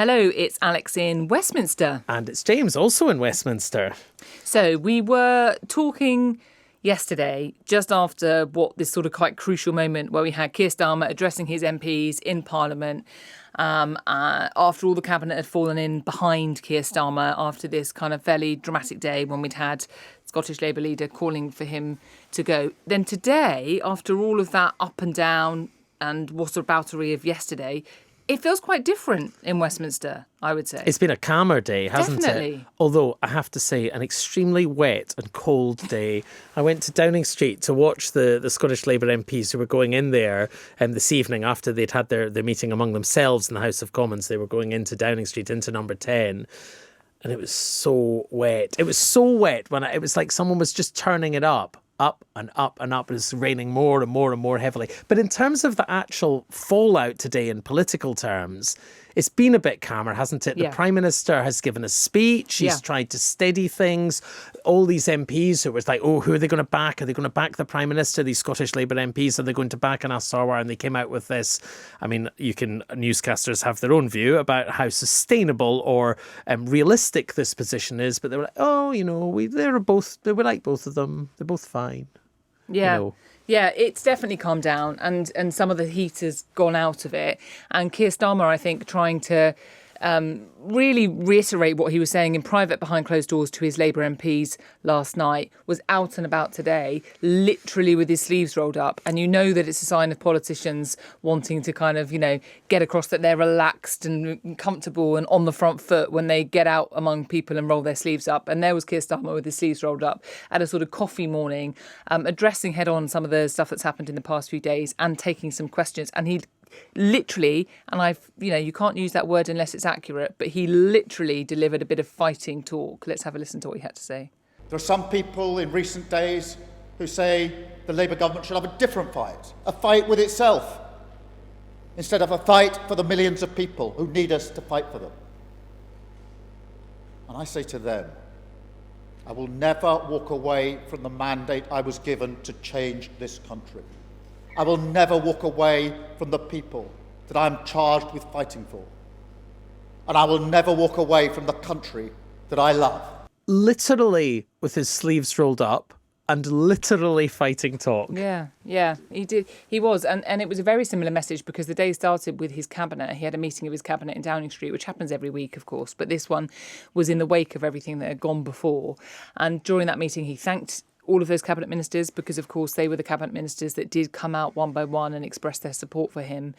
Hello, it's Alex in Westminster. And it's James, also in Westminster. So we were talking yesterday, just after what this sort of quite crucial moment where we had Keir Starmer addressing his MPs in Parliament after all the cabinet had fallen in behind Keir Starmer after this kind of fairly dramatic day when we'd had Scottish Labour leader calling for him to go. Then today, after all of that up and down and whataboutery of yesterday, it feels quite different in Westminster, I would say. It's been a calmer day, hasn't Definitely. it? Although, I have to say, an extremely wet and cold day. I went to Downing Street to watch the Scottish Labour MPs who were going in there this evening after they'd had their meeting among themselves in the House of Commons. They were going into Downing Street, into number 10. And it was so wet. It was so wet it was like someone was just turning it up and up and up. It was raining more and more and more heavily. But in terms of the actual fallout today in political terms, it's been a bit calmer, hasn't it? Yeah. The Prime Minister has given a speech. He's tried to steady things. All these MPs who was like, oh, who are they going to back? Are they going to back the Prime Minister? These Scottish Labour MPs, are they going to back Anas Sarwar? And they came out with this. I mean, newscasters have their own view about how sustainable or realistic this position is. But they were like, oh, they were like both of them. They're both fine. Yeah. Yeah, it's definitely calmed down and some of the heat has gone out of it. And Keir Starmer, I think, trying to really reiterate what he was saying in private behind closed doors to his Labour MPs last night, was out and about today, literally with his sleeves rolled up. And you know that it's a sign of politicians wanting to kind of, get across that they're relaxed and comfortable and on the front foot when they get out among people and roll their sleeves up. And there was Keir Starmer with his sleeves rolled up at a sort of coffee morning, addressing head on some of the stuff that's happened in the past few days and taking some questions. And he literally, and you can't use that word unless it's accurate, but he literally delivered a bit of fighting talk. Let's have a listen to what he had to say. There are some people in recent days who say the Labour government should have a different fight, a fight with itself, instead of a fight for the millions of people who need us to fight for them. And I say to them, I will never walk away from the mandate I was given to change this country. I will never walk away from the people that I'm charged with fighting for. And I will never walk away from the country that I love. Literally with his sleeves rolled up and literally fighting talk. Yeah, he did. He was. And it was a very similar message because the day started with his cabinet. He had a meeting of his cabinet in Downing Street, which happens every week, of course. But this one was in the wake of everything that had gone before. And during that meeting, he thanked all of those cabinet ministers because, of course, they were the cabinet ministers that did come out one by one and express their support for him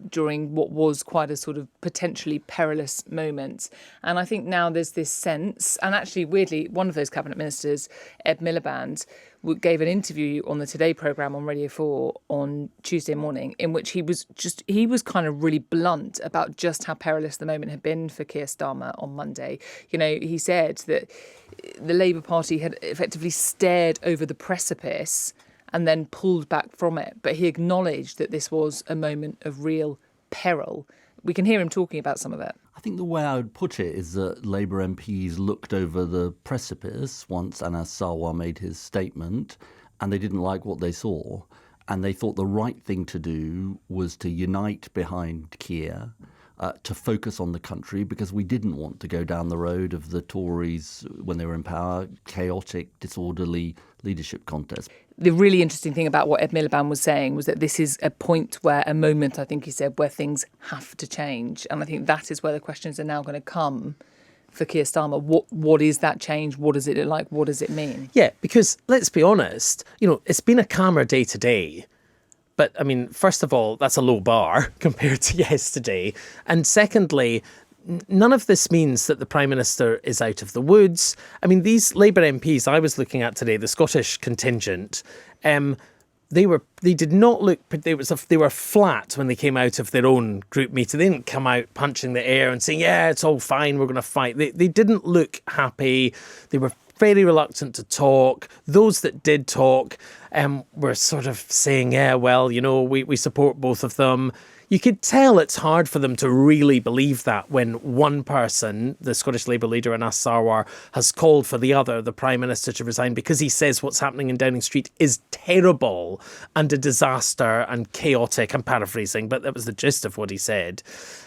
during what was quite a sort of potentially perilous moment. And I think now there's this sense, and actually, weirdly, one of those cabinet ministers, Ed Miliband, gave an interview on the Today programme on Radio 4 on Tuesday morning in which he was kind of really blunt about just how perilous the moment had been for Keir Starmer on Monday. He said that the Labour Party had effectively stared over the precipice and then pulled back from it. But he acknowledged that this was a moment of real peril. We can hear him talking about some of it. I think the way I would put it is that Labour MPs looked over the precipice once Anas Sarwar made his statement, and they didn't like what they saw. And they thought the right thing to do was to unite behind Keir, to focus on the country, because we didn't want to go down the road of the Tories when they were in power, chaotic, disorderly leadership contest. The really interesting thing about what Ed Miliband was saying was that this is a moment, I think he said, where things have to change. And I think that is where the questions are now going to come for Keir Starmer. What is that change? What does it look like? What does it mean? Yeah, because let's be honest, it's been a calmer day today. But, I mean, first of all, that's a low bar compared to yesterday. And secondly, none of this means that the Prime Minister is out of the woods. I mean, these Labour MPs I was looking at today, the Scottish contingent, they did not look, they were flat when they came out of their own group meeting. They didn't come out punching the air and saying, yeah, it's all fine, we're going to fight. They didn't look happy. They were very reluctant to talk. Those that did talk were sort of saying, yeah, well, we support both of them. You could tell it's hard for them to really believe that when one person, the Scottish Labour leader Anas Sarwar, has called for the other, the Prime Minister, to resign because he says what's happening in Downing Street is terrible and a disaster and chaotic. I'm paraphrasing, but that was the gist of what he said.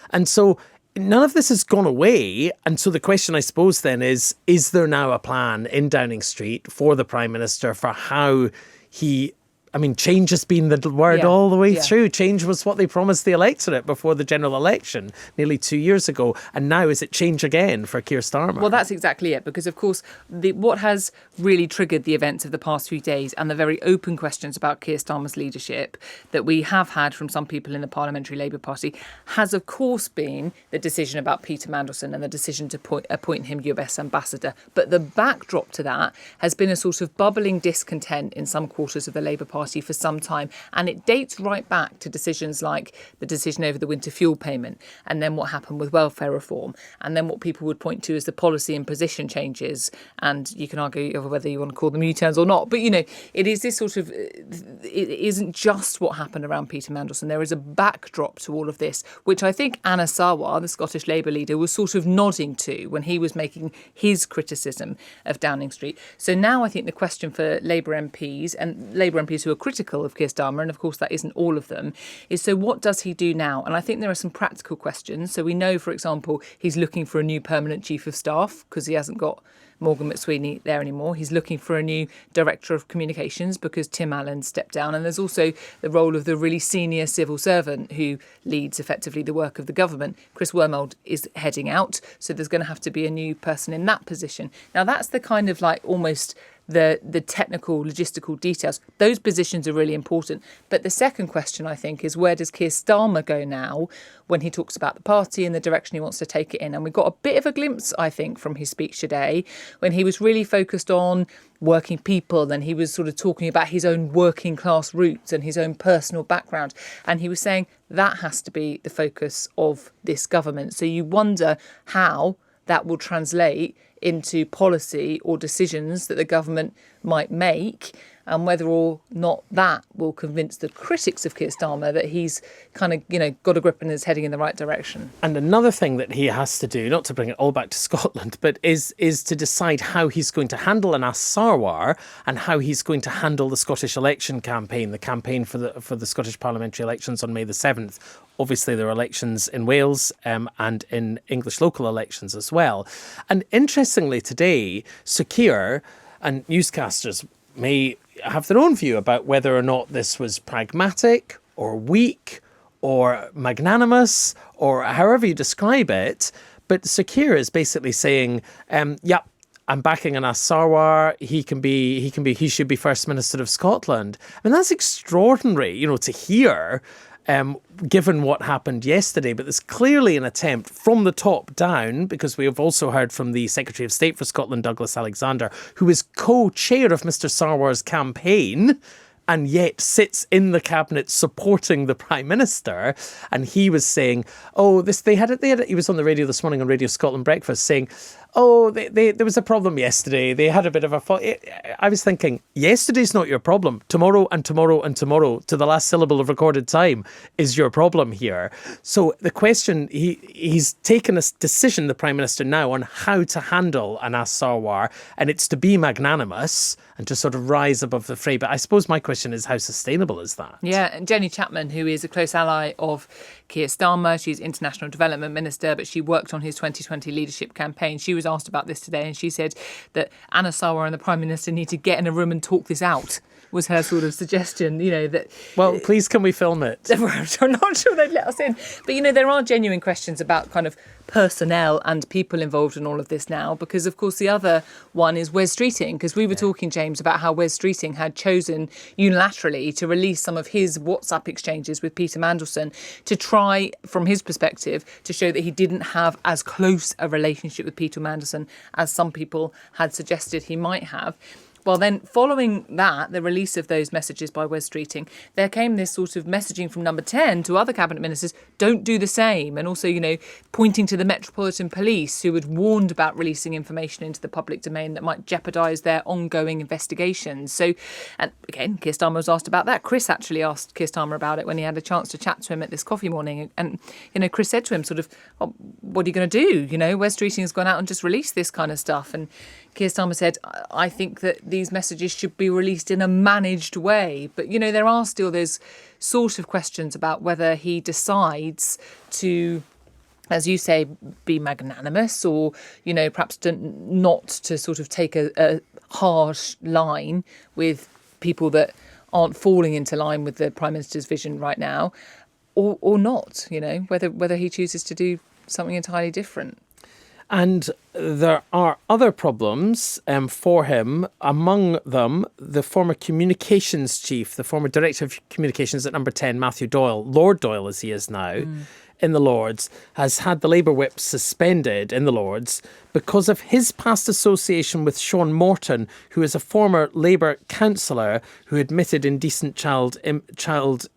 And so none of this has gone away. And so the question, I suppose, then is there now a plan in Downing Street for the Prime Minister for how he... I mean, change has been the word all the way through. Change was what they promised the electorate before the general election nearly 2 years ago. And now is it change again for Keir Starmer? Well, that's exactly it. Because, of course, what has really triggered the events of the past few days and the very open questions about Keir Starmer's leadership that we have had from some people in the Parliamentary Labour Party has, of course, been the decision about Peter Mandelson and the decision to appoint him US ambassador. But the backdrop to that has been a sort of bubbling discontent in some quarters of the Labour Party for some time, and it dates right back to decisions like the decision over the winter fuel payment, and then what happened with welfare reform, and then what people would point to as the policy and position changes, and you can argue over whether you want to call them U-turns or not, but it is this sort of, it isn't just what happened around Peter Mandelson. There is a backdrop to all of this, which I think Anas Sarwar, the Scottish Labour leader, was sort of nodding to when he was making his criticism of Downing Street. So now I think the question for Labour MPs and Labour MPs who are critical of Keir Starmer, and of course that isn't all of them, is so what does he do now? And I think there are some practical questions. So we know, for example, he's looking for a new permanent chief of staff because he hasn't got Morgan McSweeney there anymore. He's looking for a new director of communications because Tim Allen stepped down. And there's also the role of the really senior civil servant who leads effectively the work of the government. Chris Wormold is heading out, so there's going to have to be a new person in that position. Now that's the kind of like almost the technical, logistical details. Those positions are really important. But the second question, I think, is where does Keir Starmer go now when he talks about the party and the direction he wants to take it in? And we got a bit of a glimpse, I think, from his speech today when he was really focused on working people, and he was sort of talking about his own working class roots and his own personal background. And he was saying that has to be the focus of this government. So you wonder how that will translate into policy or decisions that the government might make, and whether or not that will convince the critics of Keir Starmer that he's kind of, got a grip and is heading in the right direction. And another thing that he has to do, not to bring it all back to Scotland, but is to decide how he's going to handle Anas Sarwar and how he's going to handle the Scottish election campaign, the campaign for the Scottish parliamentary elections on May the 7th. Obviously, there are elections in Wales and in English local elections as well. And interestingly today, Sir Keir and newscasters may have their own view about whether or not this was pragmatic or weak or magnanimous or however you describe it. But Sir Keir is basically saying, I'm backing Anas Sarwar. He should be First Minister of Scotland. I mean, that's extraordinary, to hear, given what happened yesterday. But there's clearly an attempt from the top down, because we have also heard from the Secretary of State for Scotland, Douglas Alexander, who is co-chair of Mr Sarwar's campaign and yet sits in the cabinet supporting the Prime Minister. And he was saying, he was on the radio this morning on Radio Scotland Breakfast saying, there was a problem yesterday. They had a bit of a fault. I was thinking, yesterday's not your problem. Tomorrow and tomorrow and tomorrow to the last syllable of recorded time is your problem here. So the question, he's taken a decision, the Prime Minister now, on how to handle Anas Sarwar, and it's to be magnanimous and to sort of rise above the fray. But I suppose my question is, how sustainable is that? Yeah, and Jenny Chapman, who is a close ally of Keir Starmer, she's International Development Minister, but she worked on his 2020 leadership campaign. She was asked about this today, and she said that Anas Sarwar and the Prime Minister need to get in a room and talk this out, was her sort of suggestion, that... Well, please, can we film it? I'm not sure they'd let us in. But, there are genuine questions about kind of personnel and people involved in all of this now, because, of course, the other one is Wes Streeting, because we were talking, James, about how Wes Streeting had chosen unilaterally to release some of his WhatsApp exchanges with Peter Mandelson to try, from his perspective, to show that he didn't have as close a relationship with Peter Mandelson as some people had suggested he might have. Well, then following that, the release of those messages by Wes Streeting, there came this sort of messaging from Number 10 to other cabinet ministers, don't do the same. And also, pointing to the Metropolitan Police, who had warned about releasing information into the public domain that might jeopardise their ongoing investigations. So, and again, Keir Starmer was asked about that. Chris actually asked Keir Starmer about it when he had a chance to chat to him at this coffee morning. And, Chris said to him sort of, what are you going to do? Wes Streeting has gone out and just released this kind of stuff. And Keir Starmer said, I think that these messages should be released in a managed way. But, there are still those sort of questions about whether he decides to as you say, be magnanimous or, perhaps not to sort of take a harsh line with people that aren't falling into line with the Prime Minister's vision right now, or not, whether he chooses to do something entirely different. And there are other problems for him, among them the former communications chief, the former director of communications at Number 10, Matthew Doyle, Lord Doyle as he is now, in the Lords, has had the Labour whip suspended in the Lords because of his past association with Sean Morton, who is a former Labour councillor who admitted indecent child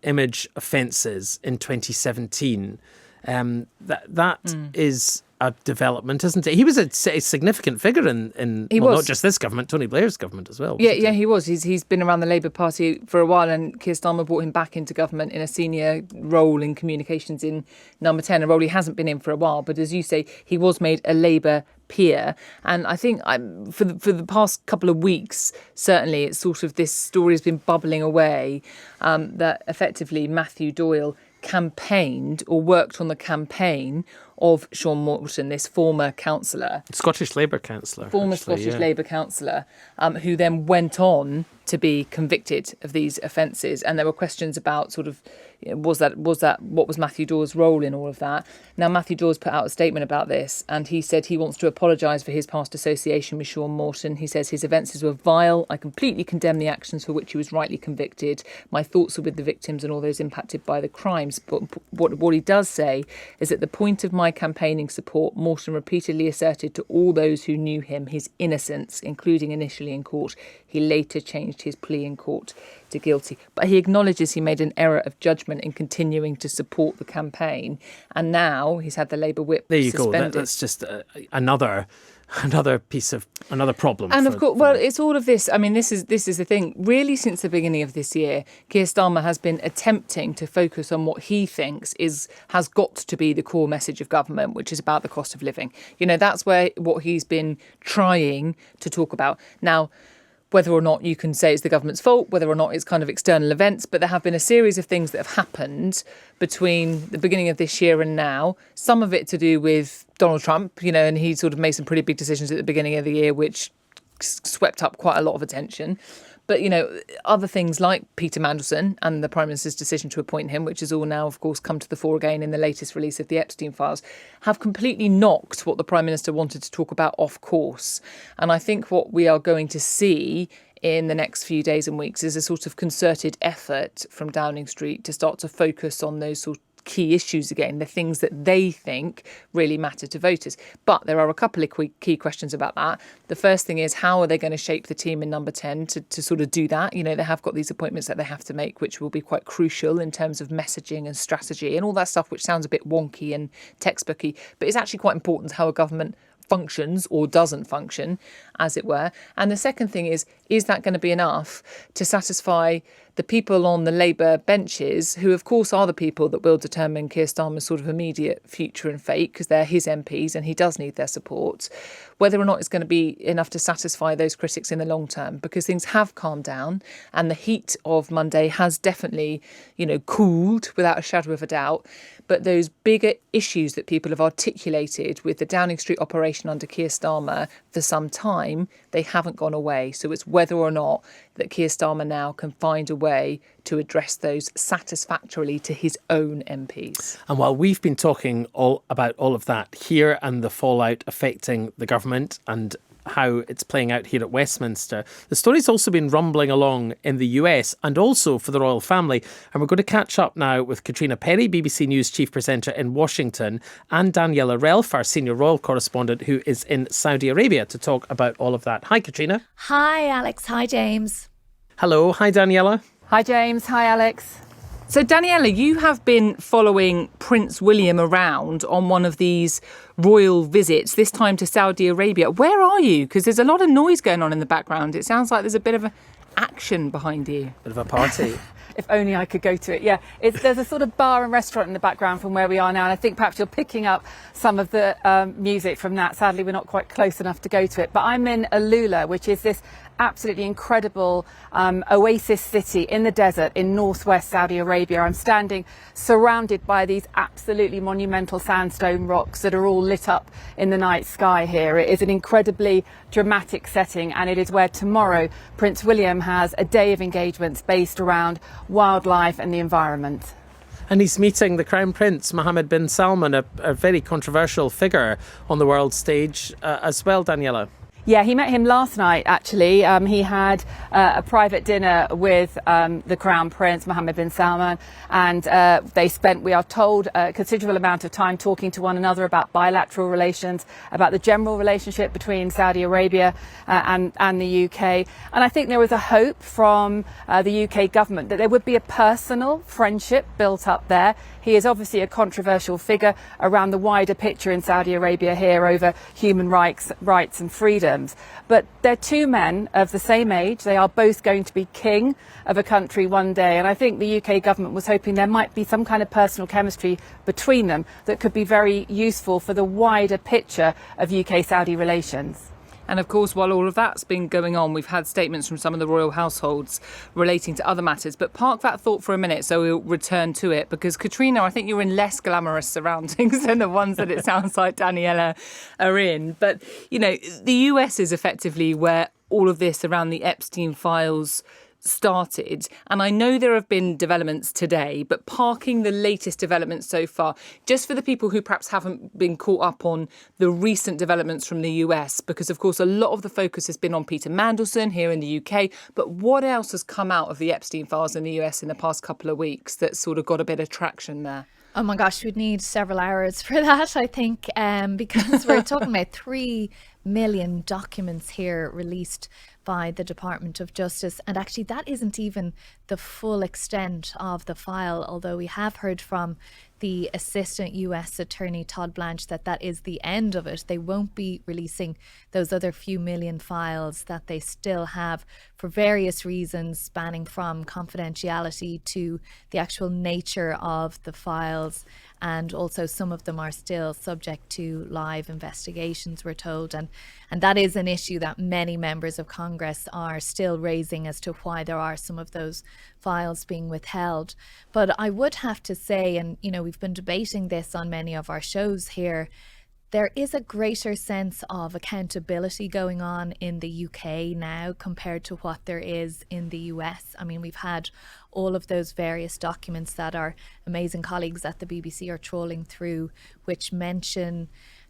image offences in 2017. That is a development, isn't it? He was a significant figure in not just this government, Tony Blair's government as well. Yeah, he was. He's been around the Labour Party for a while, and Keir Starmer brought him back into government in a senior role in communications in Number 10, a role he hasn't been in for a while. But as you say, he was made a Labour peer. And I think for the past couple of weeks, certainly, it's sort of this story has been bubbling away that effectively Matthew Doyle campaigned or worked on the campaign of Sean Morton, this former councillor. Scottish Labour councillor. Labour councillor, who then went on to be convicted of these offences. And there were questions about sort of, what was Matthew Doyle's role in all of that? Now, Matthew Doyle's put out a statement about this, and he said he wants to apologise for his past association with Sean Morton. He says his offences were vile. I completely condemn the actions for which he was rightly convicted. My thoughts are with the victims and all those impacted by the crimes. But what he does say is that the point of my campaigning support, Morton repeatedly asserted to all those who knew him his innocence, including initially in court. He later changed his plea in court to guilty. But he acknowledges he made an error of judgment in continuing to support the campaign. And now he's had the Labour whip suspended. There you go. That's just another problem. And of course, it's all of this. I mean, this is the thing. Really, since the beginning of this year, Keir Starmer has been attempting to focus on what he thinks has got to be the core message of government, which is about the cost of living. That's what he's been trying to talk about. Now, whether or not you can say it's the government's fault, whether or not it's kind of external events, but there have been a series of things that have happened between the beginning of this year and now, some of it to do with Donald Trump, and he sort of made some pretty big decisions at the beginning of the year, which swept up quite a lot of attention. But, other things like Peter Mandelson and the Prime Minister's decision to appoint him, which has all now, of course, come to the fore again in the latest release of the Epstein files, have completely knocked what the Prime Minister wanted to talk about off course. And I think what we are going to see in the next few days and weeks is a sort of concerted effort from Downing Street to start to focus on those sort of key issues again, the things that they think really matter to voters. But there are a couple of key questions about that. The first thing is, how are they going to shape the team in Number 10 to sort of do that? They have got these appointments that they have to make, which will be quite crucial in terms of messaging and strategy and all that stuff, which sounds a bit wonky and textbooky, but it's actually quite important how a government functions or doesn't function, as it were. And the second thing is that going to be enough to satisfy the people on the Labour benches, who of course are the people that will determine Keir Starmer's sort of immediate future and fate, because they're his MPs and he does need their support, whether or not it's going to be enough to satisfy those critics in the long term, because things have calmed down and the heat of Monday has definitely, cooled without a shadow of a doubt. But those bigger issues that people have articulated with the Downing Street operation under Keir Starmer for some time, they haven't gone away. So it's whether or not that Keir Starmer now can find a way to address those satisfactorily to his own MPs. And while we've been talking about all of that here and the fallout affecting the government and how it's playing out here at Westminster, the story's also been rumbling along in the US and also for the royal family. And we're going to catch up now with Caitríona Perry, BBC News chief presenter in Washington, and Daniela Relph, our senior royal correspondent, who is in Saudi Arabia, to talk about all of that. Hi, Caitríona. Hi, Alex. Hi, James. Hello. Hi, Daniela. Hi, James. Hi, Alex. So, Daniela, you have been following Prince William around on one of these royal visits, this time to Saudi Arabia. Where are you? Because there's a lot of noise going on in the background. It sounds like there's a bit of action behind you. Bit of a party. If only I could go to it. Yeah, there's a sort of bar and restaurant in the background from where we are now, and I think perhaps you're picking up some of the music from that. Sadly, we're not quite close enough to go to it. But I'm in Alula, which is this absolutely incredible oasis city in the desert in northwest Saudi Arabia. I'm standing surrounded by these absolutely monumental sandstone rocks that are all lit up in the night sky here. It is an incredibly dramatic setting, and it is where tomorrow Prince William has a day of engagements based around wildlife and the environment. And he's meeting the Crown Prince, Mohammed bin Salman, a very controversial figure on the world stage as well, Daniela. Yeah, he met him last night, actually. He had a private dinner with the Crown Prince, Mohammed bin Salman, and they spent, we are told, a considerable amount of time talking to one another about bilateral relations, about the general relationship between Saudi Arabia and the UK. And I think there was a hope from the UK government that there would be a personal friendship built up there. He is obviously a controversial figure around the wider picture in Saudi Arabia here over human rights and freedoms. But they're two men of the same age. They are both going to be king of a country one day. And I think the UK government was hoping there might be some kind of personal chemistry between them that could be very useful for the wider picture of UK-Saudi relations. And of course, while all of that's been going on, we've had statements from some of the royal households relating to other matters. But park that thought for a minute, so we'll return to it. Because Caitríona, I think you're in less glamorous surroundings than the ones that it sounds like Daniela are in. But, you know, the US is effectively where all of this around the Epstein files started. And I know there have been developments today, but parking the latest developments so far, just for the people who perhaps haven't been caught up on the recent developments from the US, because of course a lot of the focus has been on Peter Mandelson here in the UK, but what else has come out of the Epstein files in the US in the past couple of weeks that sort of got a bit of traction there? Oh my gosh, we'd need several hours for that, I think, because we're talking about 3 million documents here released by the Department of Justice. And actually, that isn't even the full extent of the file, although we have heard from the Assistant US Attorney Todd Blanche that is the end of it. They won't be releasing those other few million files that they still have for various reasons, spanning from confidentiality to the actual nature of the files. And also some of them are still subject to live investigations, we're told. And that is an issue that many members of Congress are still raising as to why there are some of those files being withheld. But I would have to say, and you know, we've been debating this on many of our shows here, there is a greater sense of accountability going on in the UK now compared to what there is in the US. I mean, we've had all of those various documents that our amazing colleagues at the BBC are trawling through, which mention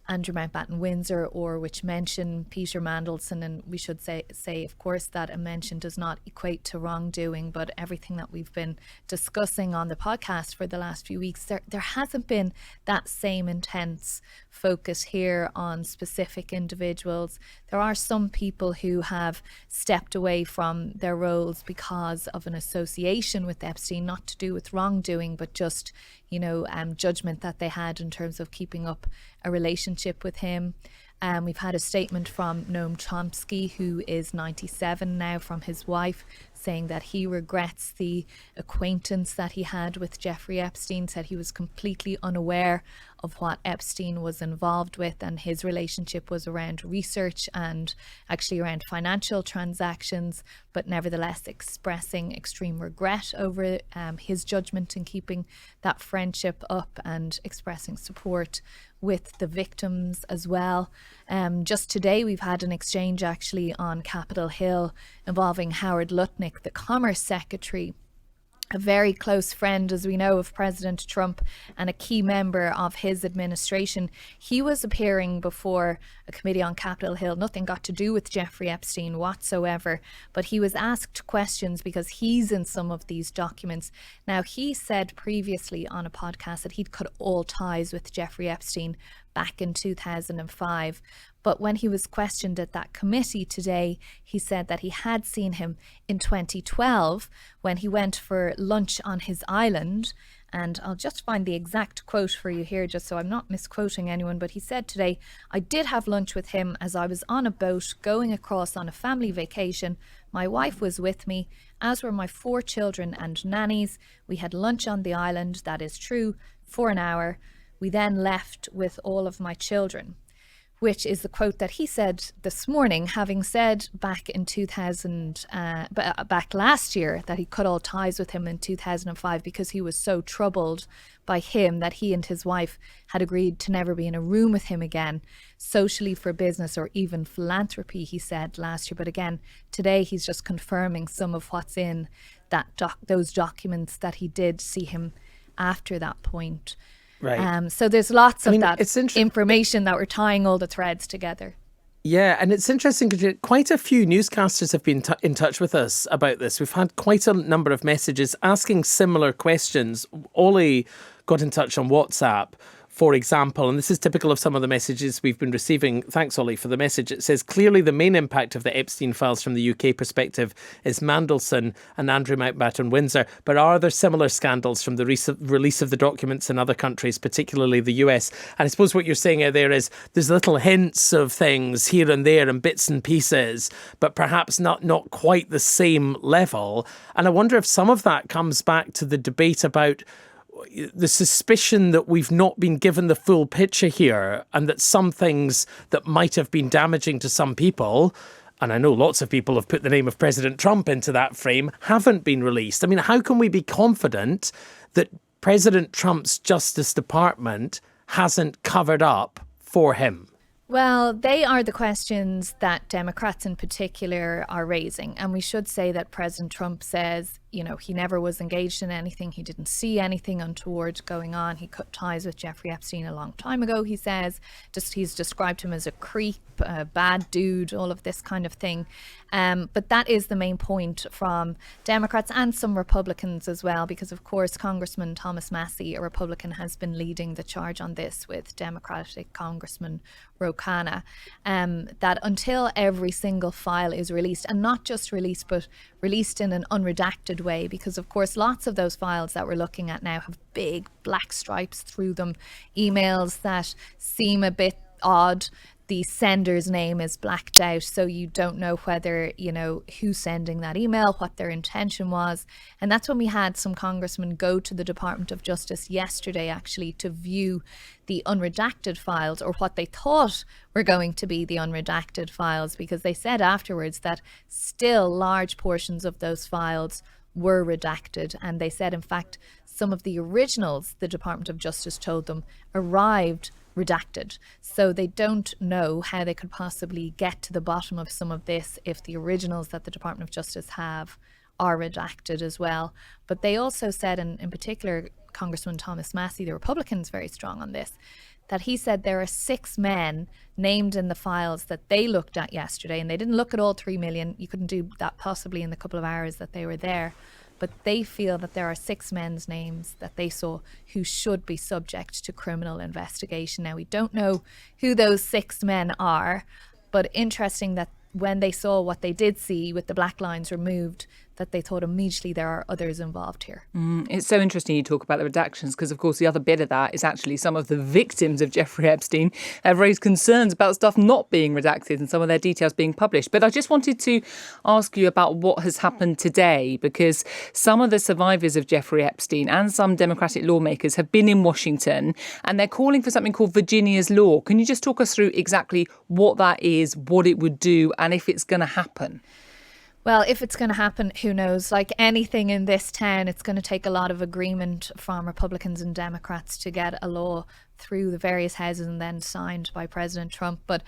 Andrew Mountbatten-Windsor or which mention Peter Mandelson. And we should say, of course, that a mention does not equate to wrongdoing, but everything that we've been discussing on the podcast for the last few weeks, there hasn't been that same intense focus here on specific individuals. There are some people who have stepped away from their roles because of an association with Epstein, not to do with wrongdoing, but just, you know, judgment that they had in terms of keeping up a relationship with him. We've had a statement from Noam Chomsky, who is 97 now, from his wife, saying that he regrets the acquaintance that he had with Jeffrey Epstein, said he was completely unaware of what Epstein was involved with, and his relationship was around research and actually around financial transactions, but nevertheless expressing extreme regret over his judgment in keeping that friendship up and expressing support with the victims as well. Just today we've had an exchange actually on Capitol Hill involving Howard Lutnick, the Commerce Secretary, a very close friend, as we know, of President Trump and a key member of his administration. He was appearing before a committee on Capitol Hill. Nothing got to do with Jeffrey Epstein whatsoever, but he was asked questions because he's in some of these documents. Now, he said previously on a podcast that he'd cut all ties with Jeffrey Epstein back in 2005. But when he was questioned at that committee today, he said that he had seen him in 2012 when he went for lunch on his island. And I'll just find the exact quote for you here, just so I'm not misquoting anyone. But he said today, "I did have lunch with him as I was on a boat going across on a family vacation. My wife was with me, as were my 4 children and nannies. We had lunch on the island, that is true, for an hour. We then left with all of my children." which is the quote that he said this morning, having said back in back last year that he cut all ties with him in 2005 because he was so troubled by him that he and his wife had agreed to never be in a room with him again, socially, for business, or even philanthropy, he said last year. But again, today he's just confirming some of what's in those documents that he did see him after that point. Right. So there's lots of that it's information that we're tying all the threads together. Yeah, and it's interesting because quite a few newscasters have been in touch with us about this. We've had quite a number of messages asking similar questions. Ollie got in touch on WhatsApp, for example, and this is typical of some of the messages we've been receiving. Thanks, Ollie, for the message. It says, clearly the main impact of the Epstein files from the UK perspective is Mandelson and Andrew Mountbatten-Windsor. But are there similar scandals from the recent release of the documents in other countries, particularly the US? And I suppose what you're saying out there is there's little hints of things here and there and bits and pieces, but perhaps not quite the same level. And I wonder if some of that comes back to the debate about the suspicion that we've not been given the full picture here, and that some things that might have been damaging to some people, and I know lots of people have put the name of President Trump into that frame, haven't been released. I mean, how can we be confident that President Trump's Justice Department hasn't covered up for him? Well, they are the questions that Democrats in particular are raising. And we should say that President Trump says, you know, he never was engaged in anything. He didn't see anything untoward going on. He cut ties with Jeffrey Epstein a long time ago, he says. He's described him as a creep, a bad dude, all of this kind of thing. But that is the main point from Democrats and some Republicans as well, because, of course, Congressman Thomas Massie, a Republican, has been leading the charge on this with Democratic Congressman Ro Khanna, that until every single file is released, and not just released, but released in an unredacted way, because of course lots of those files that we're looking at now have big black stripes through them, emails that seem a bit odd. The sender's name is blacked out, so you don't know whether, you know, who's sending that email, what their intention was. And that's when we had some congressmen go to the Department of Justice yesterday, actually, to view the unredacted files, or what they thought were going to be the unredacted files, because they said afterwards that still large portions of those files were redacted. And they said, in fact, some of the originals, the Department of Justice told them, arrived redacted. So they don't know how they could possibly get to the bottom of some of this if the originals that the Department of Justice have are redacted as well. But they also said, and in particular, Congressman Thomas Massie, the Republican's very strong on this, that he said there are 6 men named in the files that they looked at yesterday, and they didn't look at all 3 million. You couldn't do that possibly in the couple of hours that they were there. But they feel that there are 6 men's names that they saw who should be subject to criminal investigation. Now, we don't know who those 6 men are, but interesting that when they saw what they did see with the black lines removed, that they thought immediately there are others involved here. It's so interesting you talk about the redactions, because, of course, the other bit of that is actually some of the victims of Jeffrey Epstein have raised concerns about stuff not being redacted and some of their details being published. But I just wanted to ask you about what has happened today, because some of the survivors of Jeffrey Epstein and some Democratic lawmakers have been in Washington, and they're calling for something called Virginia's Law. Can you just talk us through exactly what that is, what it would do, and if it's going to happen? Well, if it's going to happen, who knows? Like anything in this town, it's going to take a lot of agreement from Republicans and Democrats to get a law through the various houses and then signed by President Trump. But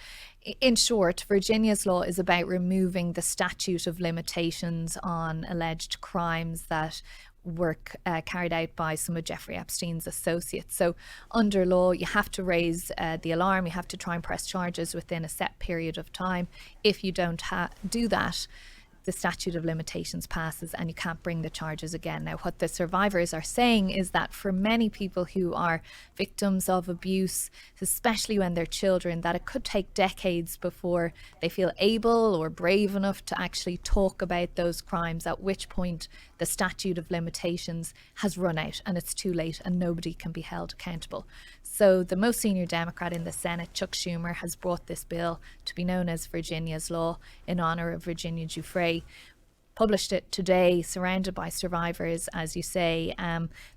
in short, Virginia's law is about removing the statute of limitations on alleged crimes that were carried out by some of Jeffrey Epstein's associates. So under law, you have to raise the alarm. You have to try and press charges within a set period of time. If you don't do that, the statute of limitations passes and you can't bring the charges again. Now, what the survivors are saying is that for many people who are victims of abuse, especially when they're children, that it could take decades before they feel able or brave enough to actually talk about those crimes, at which point the statute of limitations has run out and it's too late and nobody can be held accountable. So the most senior Democrat in the Senate, Chuck Schumer, has brought this bill to be known as Virginia's Law in honour of Virginia Giuffre. published it today, surrounded by survivors, as you say.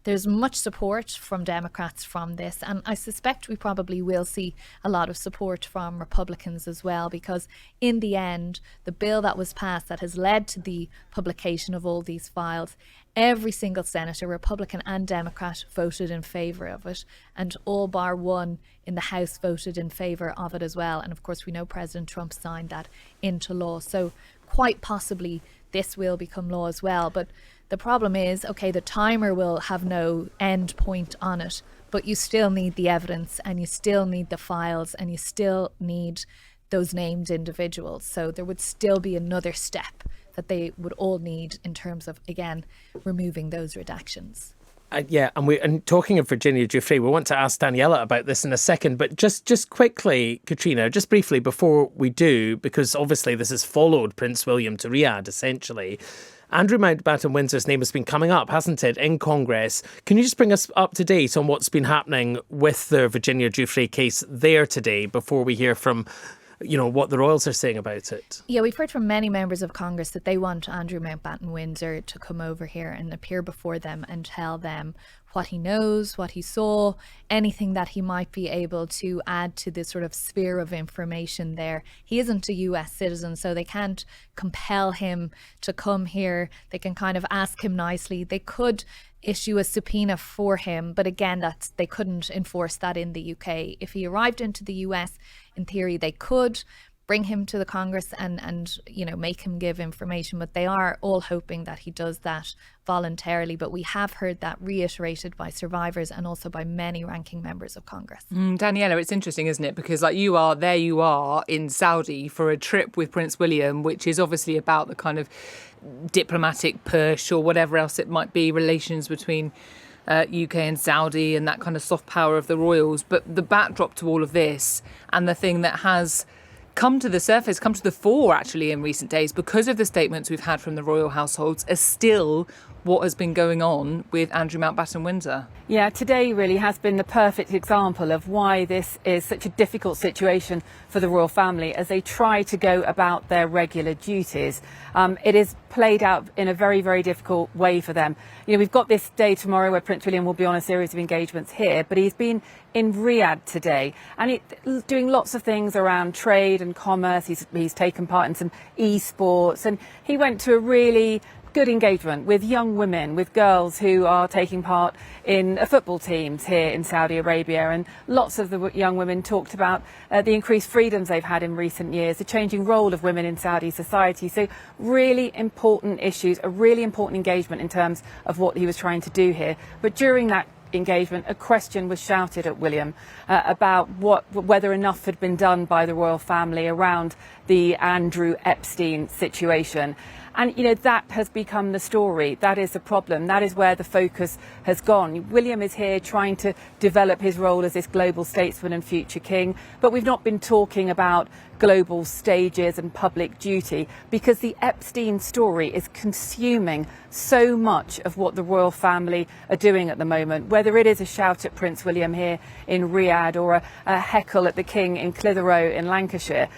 There's much support from Democrats from this, and I suspect we probably will see a lot of support from Republicans as well, because in the end, the bill that was passed that has led to the publication of all these files, every single senator, Republican and Democrat, voted in favour of it, and all bar one in the House voted in favour of it as well. And of course, we know President Trump signed that into law. So quite possibly this will become law as well. But the problem is, okay, the timer will have no end point on it, but you still need the evidence, and you still need the files, and you still need those named individuals. So there would still be another step that they would all need in terms of, again, removing those redactions. And talking of Virginia Giuffre, we want to ask Daniela about this in a second, but just quickly, Caitríona, just briefly before we do, because obviously this has followed Prince William to Riyadh, essentially. Andrew Mountbatten-Windsor's name has been coming up, hasn't it, in Congress. Can you just bring us up to date on what's been happening with the Virginia Giuffre case there today before we hear from what the royals are saying about it? Yeah, we've heard from many members of Congress that they want Andrew Mountbatten-Windsor to come over here and appear before them and tell them what he knows, what he saw, anything that he might be able to add to this sort of sphere of information there. He isn't a US citizen, so they can't compel him to come here. They can kind of ask him nicely. They could issue a subpoena for him, but again, they couldn't enforce that in the UK. If he arrived into the US, in theory, they could bring him to the Congress and make him give information, but they are all hoping that he does that voluntarily. But we have heard that reiterated by survivors and also by many ranking members of Congress. Daniela, it's interesting, isn't it? Because you are in Saudi for a trip with Prince William, which is obviously about the kind of diplomatic push or whatever else it might be, relations between UK and Saudi and that kind of soft power of the royals. But the backdrop to all of this, and the thing that has come to the surface, come to the fore actually in recent days because of the statements we've had from the royal households, is still what has been going on with Andrew Mountbatten-Windsor. Yeah, today really has been the perfect example of why this is such a difficult situation for the royal family as they try to go about their regular duties. It is played out in a very, very difficult way for them. We've got this day tomorrow where Prince William will be on a series of engagements here, but he's been in Riyadh today and doing lots of things around trade and commerce. He's taken part in some esports, and he went to a really good engagement with young women, with girls who are taking part in football teams here in Saudi Arabia. And lots of the young women talked about the increased freedoms they've had in recent years, the changing role of women in Saudi society. So really important issues, a really important engagement in terms of what he was trying to do here. But during that engagement, a question was shouted at William about whether enough had been done by the royal family around the Andrew Epstein situation. And, that has become the story. That is the problem. That is where the focus has gone. William is here trying to develop his role as this global statesman and future king. But we've not been talking about global stages and public duty because the Epstein story is consuming so much of what the royal family are doing at the moment, whether it is a shout at Prince William here in Riyadh or a heckle at the king in Clitheroe in Lancashire.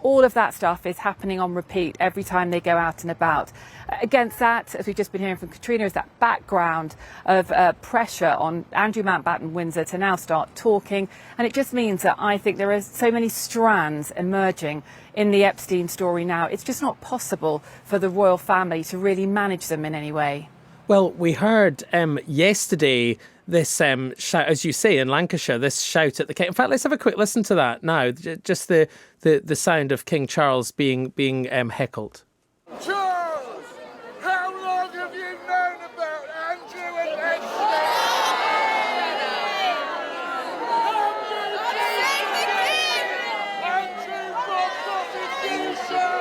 All of that stuff is happening on repeat every time they go out and about. Against that, as we've just been hearing from Caitríona, is that background of pressure on Andrew Mountbatten-Windsor to now start talking. And it just means that I think there are so many strands emerging in the Epstein story now. It's just not possible for the royal family to really manage them in any way. Well, we heard yesterday this shout, as you say, in Lancashire, this shout at the king. In fact, let's have a quick listen to that now. Just the sound of King Charles being heckled. Charles, how long have you known about Andrew and Epstein? Andrew got prosecution!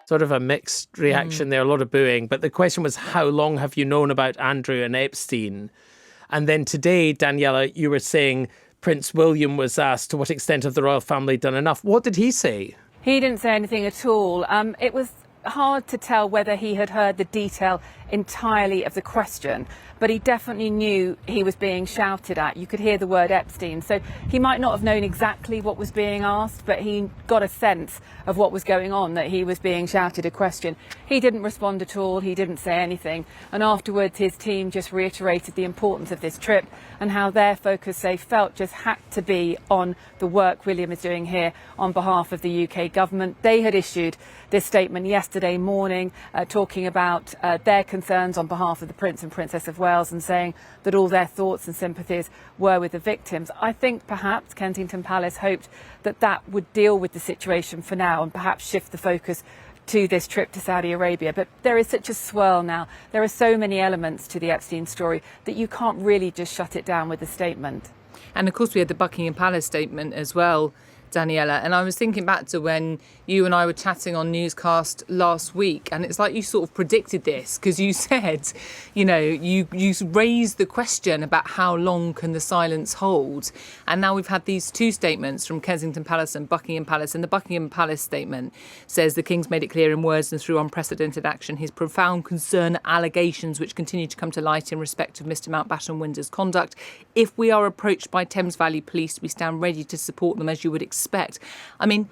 Sort of a mixed reaction there, a lot of booing. But the question was, how long have you known about Andrew and Epstein? And then today, Daniela, you were saying Prince William was asked to what extent have the royal family done enough. What did he say? He didn't say anything at all. It was hard to tell whether he had heard the detail entirely of the question, but he definitely knew he was being shouted at. You could hear the word Epstein. So he might not have known exactly what was being asked, but he got a sense of what was going on, that he was being shouted a question. He didn't respond at all. He didn't say anything. And afterwards, his team just reiterated the importance of this trip and how their focus, they felt, just had to be on the work William is doing here on behalf of the UK government. They had issued this statement yesterday morning talking about their concerns on behalf of the Prince and Princess of Wales and saying that all their thoughts and sympathies were with the victims. I think perhaps Kensington Palace hoped that that would deal with the situation for now and perhaps shift the focus to this trip to Saudi Arabia. But there is such a swirl now. There are so many elements to the Epstein story that you can't really just shut it down with a statement. And of course we had the Buckingham Palace statement as well, Daniela, and I was thinking back to when you and I were chatting on Newscast last week, and it's like you sort of predicted this, because you said, you know, you raised the question about how long can the silence hold, and now we've had these two statements from Kensington Palace and Buckingham Palace, and the Buckingham Palace statement says the King's made it clear in words and through unprecedented action his profound concern at allegations which continue to come to light in respect of Mr Mountbatten-Windsor's conduct. If we are approached by Thames Valley Police, we stand ready to support them as you would expect. I mean,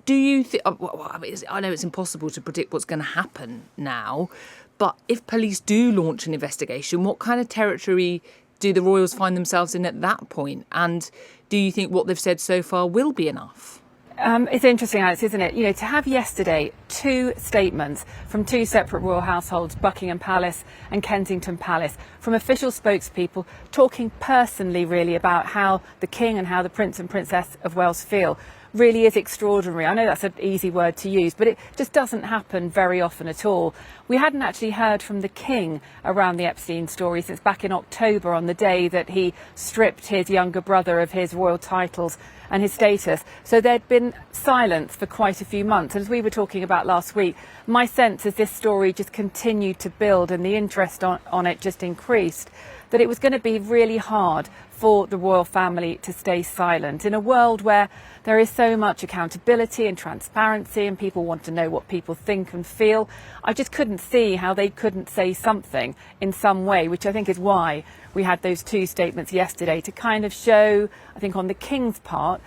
do you think, I know it's impossible to predict what's going to happen now, but if police do launch an investigation, what kind of territory do the royals find themselves in at that point? And do you think what they've said so far will be enough? It's interesting, Alex, isn't it? You know, to have yesterday two statements from two separate royal households, Buckingham Palace and Kensington Palace, from official spokespeople talking personally really about how the King and how the Prince and Princess of Wales feel, really is extraordinary. I know that's an easy word to use, but it just doesn't happen very often at all. We hadn't actually heard from the King around the Epstein story since back in October, on the day that he stripped his younger brother of his royal titles and his status. So there'd been silence for quite a few months. And as we were talking about last week, my sense as this story just continued to build and the interest on it just increased, that it was going to be really hard for the royal family to stay silent in a world where there is so much accountability and transparency and people want to know what people think and feel. I just couldn't see how they couldn't say something in some way, which I think is why we had those two statements yesterday, to kind of show, I think on the King's part,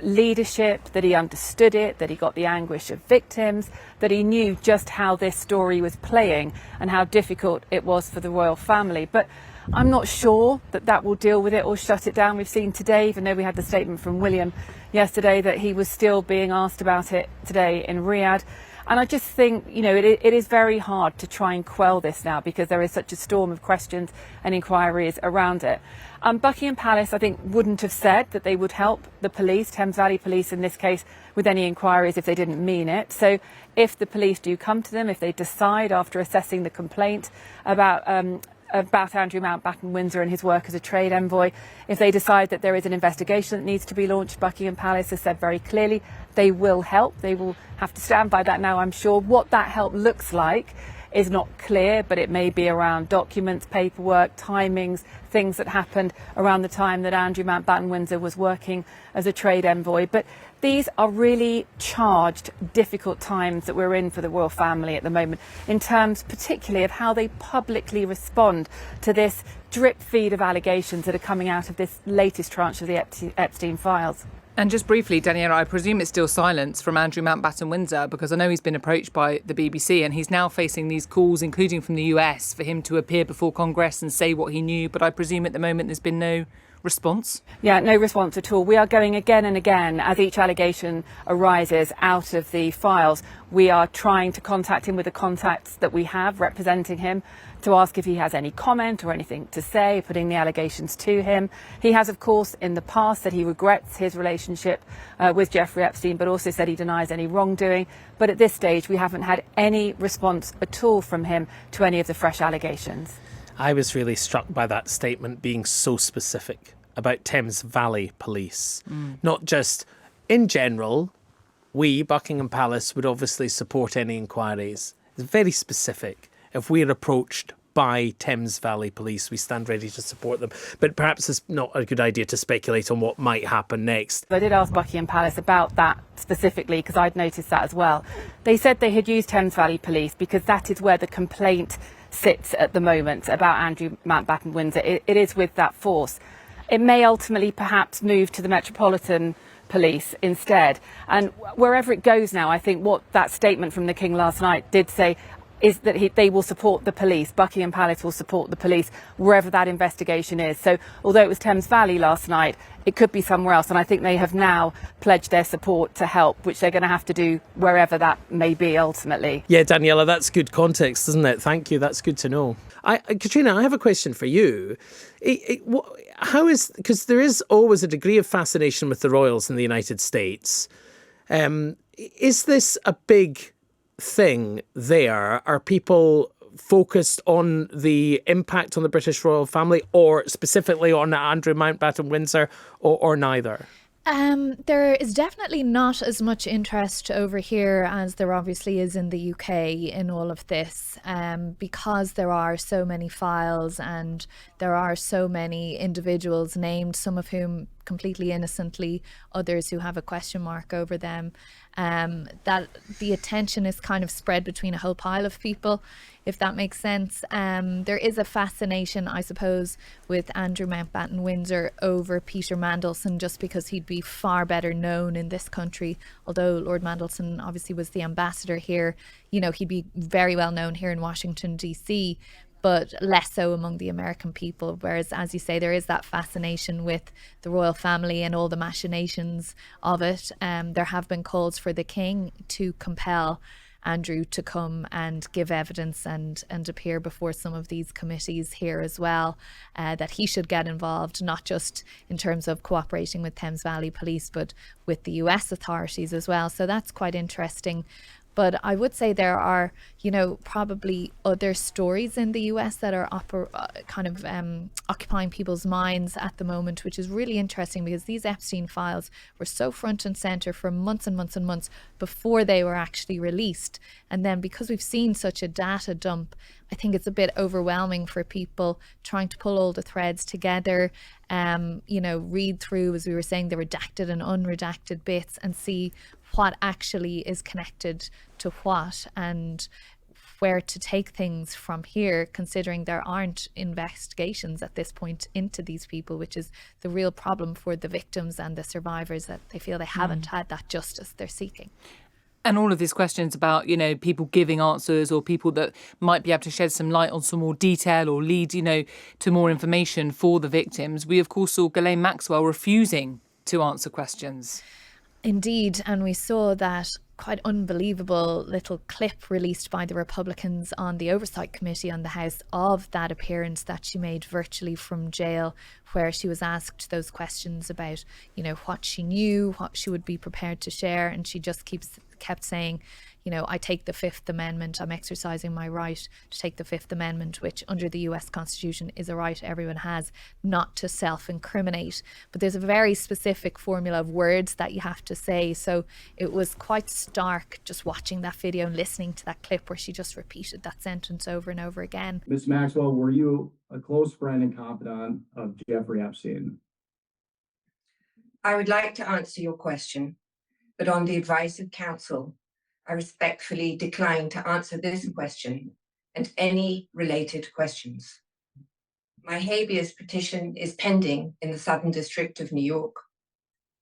leadership, that he understood it, that he got the anguish of victims, that he knew just how this story was playing and how difficult it was for the royal family. But I'm not sure that that will deal with it or shut it down. We've seen today, even though we had the statement from William yesterday, that he was still being asked about it today in Riyadh. And I just think, you know, it is very hard to try and quell this now because there is such a storm of questions and inquiries around it. Buckingham Palace, I think, wouldn't have said that they would help the police, Thames Valley Police in this case, with any inquiries if they didn't mean it. So if the police do come to them, if they decide after assessing the complaint about Andrew Mountbatten-Windsor and his work as a trade envoy, if they decide that there is an investigation that needs to be launched, Buckingham Palace has said very clearly they will help. They will have to stand by that now, I'm sure. What that help looks like is not clear, but it may be around documents, paperwork, timings, things that happened around the time that Andrew Mountbatten-Windsor was working as a trade envoy. But these are really charged, difficult times that we're in for the royal family at the moment, in terms particularly of how they publicly respond to this drip feed of allegations that are coming out of this latest tranche of the Epstein files. And just briefly, Daniela, I presume it's still silence from Andrew Mountbatten-Windsor, because I know he's been approached by the BBC and he's now facing these calls, including from the US, for him to appear before Congress and say what he knew. But I presume at the moment there's been no response? Yeah, no response at all. We are going again and again as each allegation arises out of the files. We are trying to contact him with the contacts that we have representing him to ask if he has any comment or anything to say, putting the allegations to him. He has, of course, in the past said he regrets his relationship with Jeffrey Epstein, but also said he denies any wrongdoing. But at this stage, we haven't had any response at all from him to any of the fresh allegations. I was really struck by that statement being so specific about Thames Valley Police. Not just in general, we, Buckingham Palace, would obviously support any inquiries. It's very specific. If we're approached by Thames Valley Police, we stand ready to support them. But perhaps it's not a good idea to speculate on what might happen next. I did ask Buckingham Palace about that specifically because I'd noticed that as well. They said they had used Thames Valley Police because that is where the complaint sits at the moment about Andrew Mountbatten-Windsor. It is with that force. It may ultimately perhaps move to the Metropolitan Police instead. And wherever it goes now, I think what that statement from the King last night did say is that they will support the police. Buckingham Palace will support the police wherever that investigation is. So although it was Thames Valley last night, it could be somewhere else. And I think they have now pledged their support to help, which they're going to have to do wherever that may be ultimately. Yeah, Daniela, that's good context, isn't it? Thank you. That's good to know. Caitríona, I have a question for you. How is, because there is always a degree of fascination with the royals in the United States. Is this a big thing there? Are people focused on the impact on the British royal family, or specifically on Andrew Mountbatten-Windsor, or neither? There is definitely not as much interest over here as there obviously is in the UK in all of this, because there are so many files and there are so many individuals named, some of whom completely innocently, others who have a question mark over them, that the attention is kind of spread between a whole pile of people, if that makes sense. There is a fascination, I suppose, with Andrew Mountbatten-Windsor over Peter Mandelson, just because he'd be far better known in this country. Although Lord Mandelson obviously was the ambassador here, you know, he'd be very well known here in Washington, DC, but less so among the American people. Whereas, as you say, there is that fascination with the royal family and all the machinations of it. There have been calls for the King to compel Andrew to come and give evidence and appear before some of these committees here as well, that he should get involved, not just in terms of cooperating with Thames Valley Police, but with the US authorities as well. So that's quite interesting. But I would say there are, you know, probably other stories in the US that are occupying people's minds at the moment, which is really interesting, because these Epstein files were so front and center for months and months and months before they were actually released. And then because we've seen such a data dump, I think it's a bit overwhelming for people trying to pull all the threads together, you know, read through, as we were saying, the redacted and unredacted bits and see what actually is connected to what and where to take things from here, considering there aren't investigations at this point into these people, which is the real problem for the victims and the survivors, that they feel they haven't had that justice they're seeking. And all of these questions about, you know, people giving answers or people that might be able to shed some light on some more detail or lead, you know, to more information for the victims. We, of course, saw Ghislaine Maxwell refusing to answer questions. Indeed, and we saw that quite unbelievable little clip released by the Republicans on the Oversight Committee on the House of that appearance that she made virtually from jail, where she was asked those questions about, you know, what she knew, what she would be prepared to share, and she just kept saying, you know, I take the Fifth Amendment, I'm exercising my right to take the Fifth Amendment, which under the US Constitution is a right everyone has, not to self-incriminate. But there's a very specific formula of words that you have to say. So it was quite stark just watching that video and listening to that clip where she just repeated that sentence over and over again. Ms. Maxwell, were you a close friend and confidant of Jeffrey Epstein? I would like to answer your question, but on the advice of counsel, I respectfully decline to answer this question and any related questions. My habeas petition is pending in the Southern District of New York.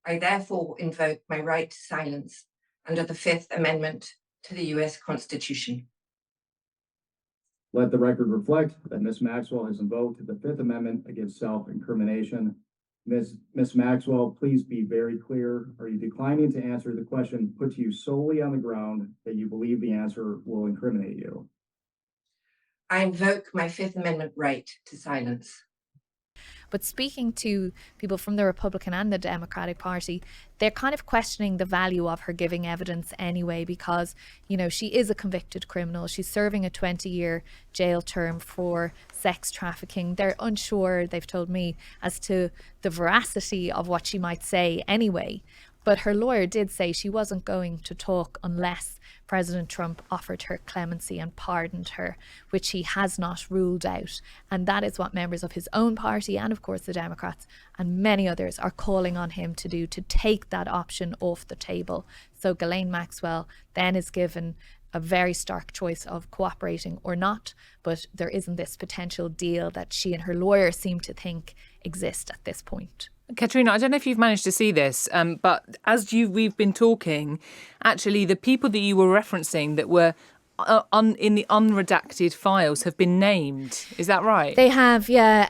I therefore invoke my right to silence under the Fifth Amendment to the US Constitution. Let the record reflect that Ms. Maxwell has invoked the Fifth Amendment against self-incrimination. Ms. Maxwell, please be very clear. Are you declining to answer the question put to you solely on the ground that you believe the answer will incriminate you? I invoke my Fifth Amendment right to silence. But speaking to people from the Republican and the Democratic Party, they're kind of questioning the value of her giving evidence anyway, because, you know, she is a convicted criminal. She's serving a 20-year jail term for sex trafficking. They're unsure, they've told me, as to the veracity of what she might say anyway. But her lawyer did say she wasn't going to talk unless President Trump offered her clemency and pardoned her, which he has not ruled out. And that is what members of his own party and, of course, the Democrats and many others are calling on him to do, to take that option off the table. So Ghislaine Maxwell then is given a very stark choice of cooperating or not, but there isn't this potential deal that she and her lawyer seem to think exists at this point. Caitríona, I don't know if you've managed to see this, but we've been talking, actually the people that you were referencing that were in the unredacted files have been named. Is that right? They have, yeah.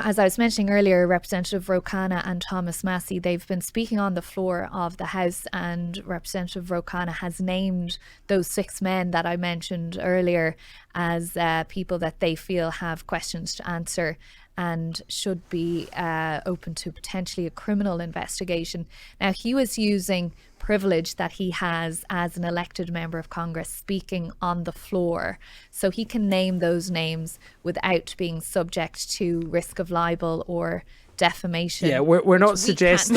As I was mentioning earlier, Representative Ro Khanna and Thomas Massey, they've been speaking on the floor of the House, and Representative Ro Khanna has named those 6 men that I mentioned earlier as people that they feel have questions to answer and should be open to potentially a criminal investigation. Now, he was using privilege that he has as an elected member of Congress speaking on the floor. So he can name those names without being subject to risk of libel or defamation. Yeah, we're not suggesting,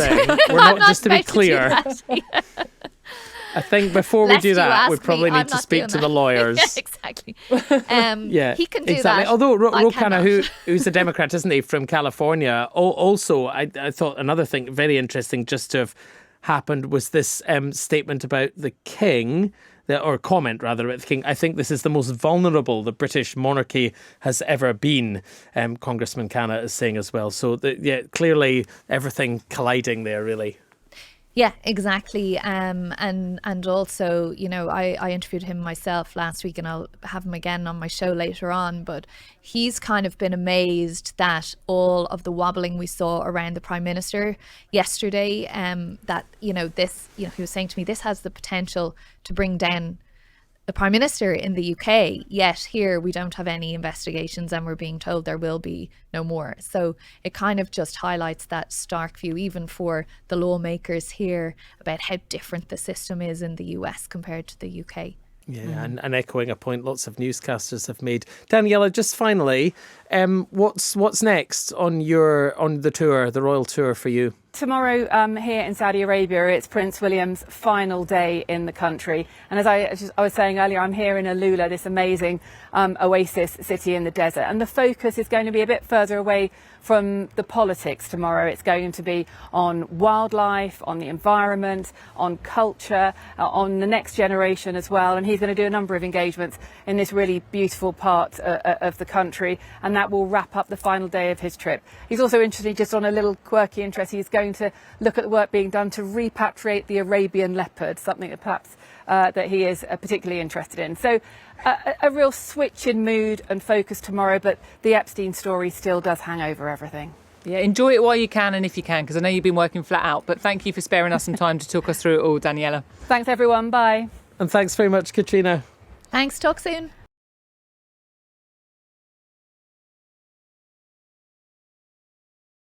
we're not, just to be clear. I think before we do that, we probably need to speak to the lawyers. Yeah, exactly. He can do exactly. that. Although Ro Khanna, who's a Democrat, isn't he, from California, also, I thought another thing very interesting just to have happened was this statement about the King, or comment rather about the King. I think this is the most vulnerable the British monarchy has ever been, Congressman Khanna is saying as well. So, clearly everything colliding there, really. Yeah, exactly. And also, you know, I interviewed him myself last week, and I'll have him again on my show later on. But he's kind of been amazed that all of the wobbling we saw around the Prime Minister yesterday, that, you know, this, you know, he was saying to me, this has the potential to bring down the Prime Minister in the UK, yet here we don't have any investigations and we're being told there will be no more. So it kind of just highlights that stark view, even for the lawmakers here, about how different the system is in the US compared to the UK. Yeah, and echoing a point lots of newscasters have made. Daniela, just finally, what's next on the tour, the royal tour for you? Tomorrow here in Saudi Arabia, it's Prince William's final day in the country. And as I was saying earlier, I'm here in Alula, this amazing oasis city in the desert. And the focus is going to be a bit further away from the politics tomorrow. It's going to be on wildlife, on the environment, on culture, on the next generation as well. And he's going to do a number of engagements in this really beautiful part of the country. And that will wrap up the final day of his trip. He's also interested, just on a little quirky interest, he's going to look at the work being done to repatriate the Arabian leopard, something that perhaps that he is particularly interested in. So a real switch in mood and focus tomorrow, but the Epstein story still does hang over everything. Yeah, enjoy it while you can and if you can, because I know you've been working flat out. But thank you for sparing us some time to talk us through it all, Daniela. Thanks, everyone. Bye. And thanks very much, Caitríona. Thanks. Talk soon.